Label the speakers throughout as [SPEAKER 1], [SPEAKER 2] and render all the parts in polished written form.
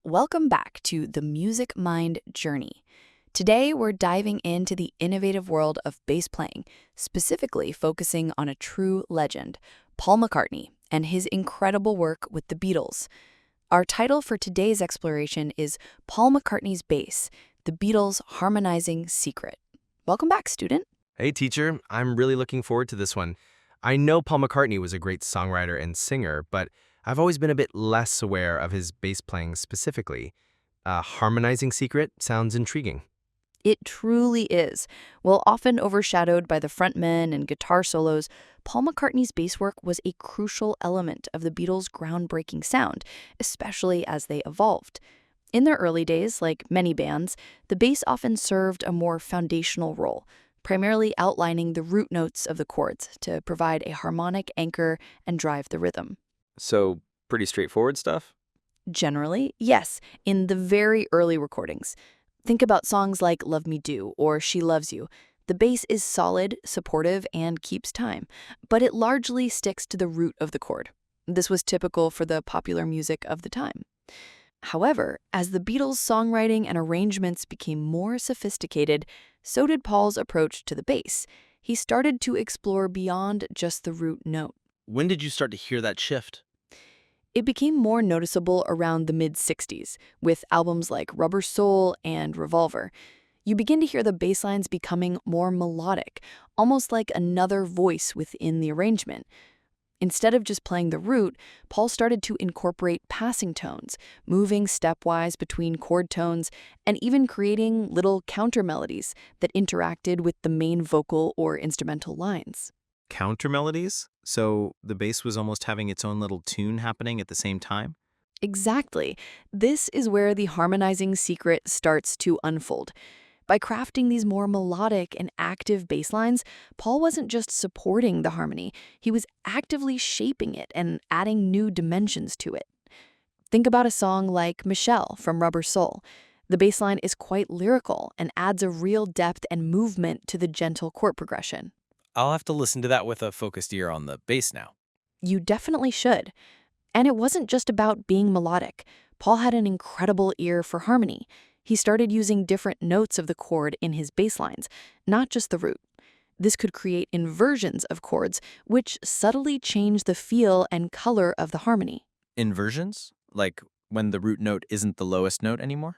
[SPEAKER 1] Welcome back to the Music Mind Journey. Today, we're diving into the innovative world of bass playing, specifically focusing on a true legend, Paul McCartney, and his incredible work with the Beatles. Our title for today's exploration is Paul McCartney's Bass, the Beatles' Harmonizing Secret. Welcome back, student.
[SPEAKER 2] Hey, teacher. I'm really looking forward to this one. I know Paul McCartney was a great songwriter and singer, but I've always been a bit less aware of his bass playing specifically. A harmonizing secret sounds intriguing.
[SPEAKER 1] It truly is. While often overshadowed by the frontmen and guitar solos, Paul McCartney's bass work was a crucial element of the Beatles' groundbreaking sound, especially as they evolved. In their early days, like many bands, the bass often served a more foundational role, primarily outlining the root notes of the chords to provide a harmonic anchor and drive the rhythm.
[SPEAKER 3] So, pretty straightforward stuff?
[SPEAKER 1] Generally, yes, in the very early recordings. Think about songs like Love Me Do or She Loves You. The bass is solid, supportive, and keeps time, but it largely sticks to the root of the chord. This was typical for the popular music of the time. However, as the Beatles' songwriting and arrangements became more sophisticated, so did Paul's approach to the bass. He started to explore beyond just the root note.
[SPEAKER 4] When did you start to hear that shift?
[SPEAKER 1] It became more noticeable around the mid-60s, with albums like Rubber Soul and Revolver. You begin to hear the bass lines becoming more melodic, almost like another voice within the arrangement. Instead of just playing the root, Paul started to incorporate passing tones, moving stepwise between chord tones, and even creating little counter melodies that interacted with the main vocal or instrumental lines.
[SPEAKER 4] Counter melodies? So the bass was almost having its own little tune happening at the same time?
[SPEAKER 1] Exactly. This is where the harmonizing secret starts to unfold. By crafting these more melodic and active bass lines, Paul wasn't just supporting the harmony, he was actively shaping it and adding new dimensions to it. Think about a song like Michelle from Rubber Soul. The bass line is quite lyrical and adds a real depth and movement to the gentle chord progression.
[SPEAKER 5] I'll have to listen to that with a focused ear on the bass now.
[SPEAKER 1] You definitely should. And it wasn't just about being melodic. Paul had an incredible ear for harmony. He started using different notes of the chord in his bass lines, not just the root. This could create inversions of chords, which subtly change the feel and color of the harmony.
[SPEAKER 5] Inversions? Like when the root note isn't the lowest note anymore?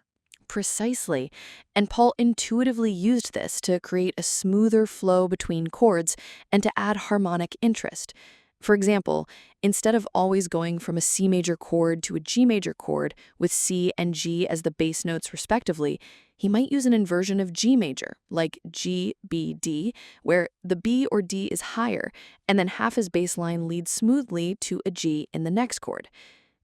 [SPEAKER 1] Precisely. And Paul intuitively used this to create a smoother flow between chords and to add harmonic interest. For example, instead of always going from a C major chord to a G major chord with C and G as the bass notes respectively, he might use an inversion of G major, like G, B, D, where the B or D is higher, and then half his bass line leads smoothly to a G in the next chord.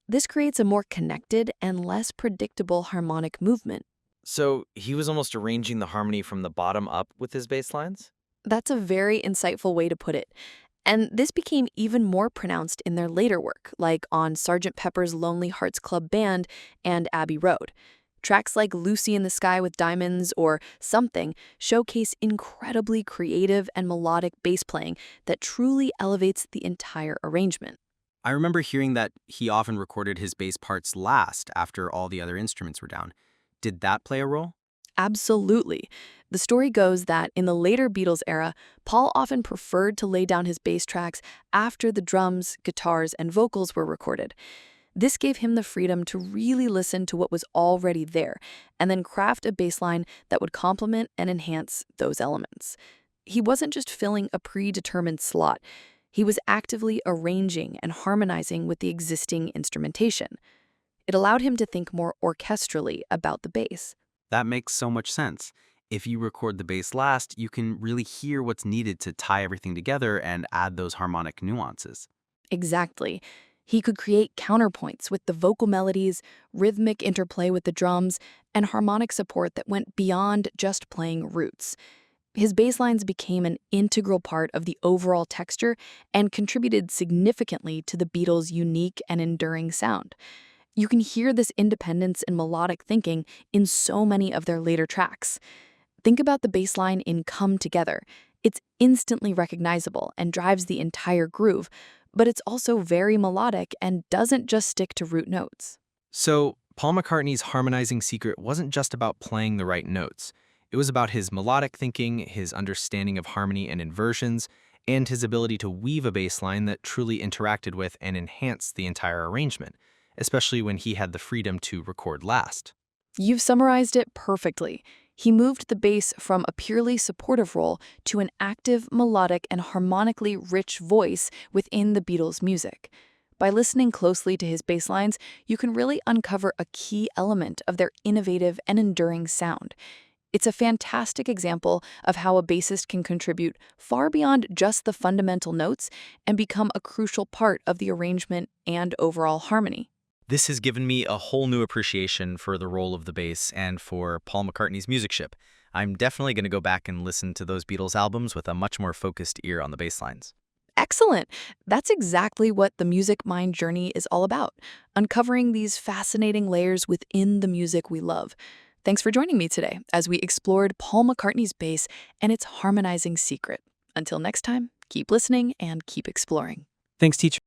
[SPEAKER 1] This creates a more connected and less predictable harmonic movement.
[SPEAKER 5] So he was almost arranging the harmony from the bottom up with his bass lines?
[SPEAKER 1] That's a very insightful way to put it. And this became even more pronounced in their later work, like on Sgt. Pepper's Lonely Hearts Club Band and Abbey Road. Tracks like Lucy in the Sky with Diamonds or Something showcase incredibly creative and melodic bass playing that truly elevates the entire arrangement.
[SPEAKER 3] I remember hearing that he often recorded his bass parts last after all the other instruments were down. Did that play a role?
[SPEAKER 1] Absolutely. The story goes that in the later Beatles era, Paul often preferred to lay down his bass tracks after the drums, guitars, and vocals were recorded. This gave him the freedom to really listen to what was already there and then craft a bass line that would complement and enhance those elements. He wasn't just filling a predetermined slot. He was actively arranging and harmonizing with the existing instrumentation. It allowed him to think more orchestrally about the bass.
[SPEAKER 3] That makes so much sense. If you record the bass last, you can really hear what's needed to tie everything together and add those harmonic nuances.
[SPEAKER 1] Exactly. He could create counterpoints with the vocal melodies, rhythmic interplay with the drums, and harmonic support that went beyond just playing roots. His bass lines became an integral part of the overall texture and contributed significantly to the Beatles' unique and enduring sound. You can hear this independence and melodic thinking in so many of their later tracks. Think about the bass line in Come Together. It's instantly recognizable and drives the entire groove, but it's also very melodic and doesn't just stick to root notes.
[SPEAKER 3] So,
[SPEAKER 2] Paul McCartney's harmonizing secret wasn't just about playing the right notes. It was about his melodic thinking, his understanding of harmony and inversions, and his ability to weave a bass line that truly interacted with and enhanced the entire arrangement, especially when he had the freedom to record last.
[SPEAKER 1] You've summarized it perfectly. He moved the bass from a purely supportive role to an active, melodic, and harmonically rich voice within the Beatles' music. By listening closely to his bass lines, you can really uncover a key element of their innovative and enduring sound. It's a fantastic example of how a bassist can contribute far beyond just the fundamental notes and become a crucial part of the arrangement and overall harmony.
[SPEAKER 3] This has given me a whole new appreciation for the role of the bass and for Paul McCartney's musicianship. I'm definitely going to go back and listen to those Beatles albums with a much more focused ear on the bass lines.
[SPEAKER 1] Excellent! That's exactly what the Music Mind journey is all about, uncovering these fascinating layers within the music we love. Thanks for joining me today as we explored Paul McCartney's bass and its harmonizing secret. Until next time, keep listening and keep exploring.
[SPEAKER 2] Thanks, teacher.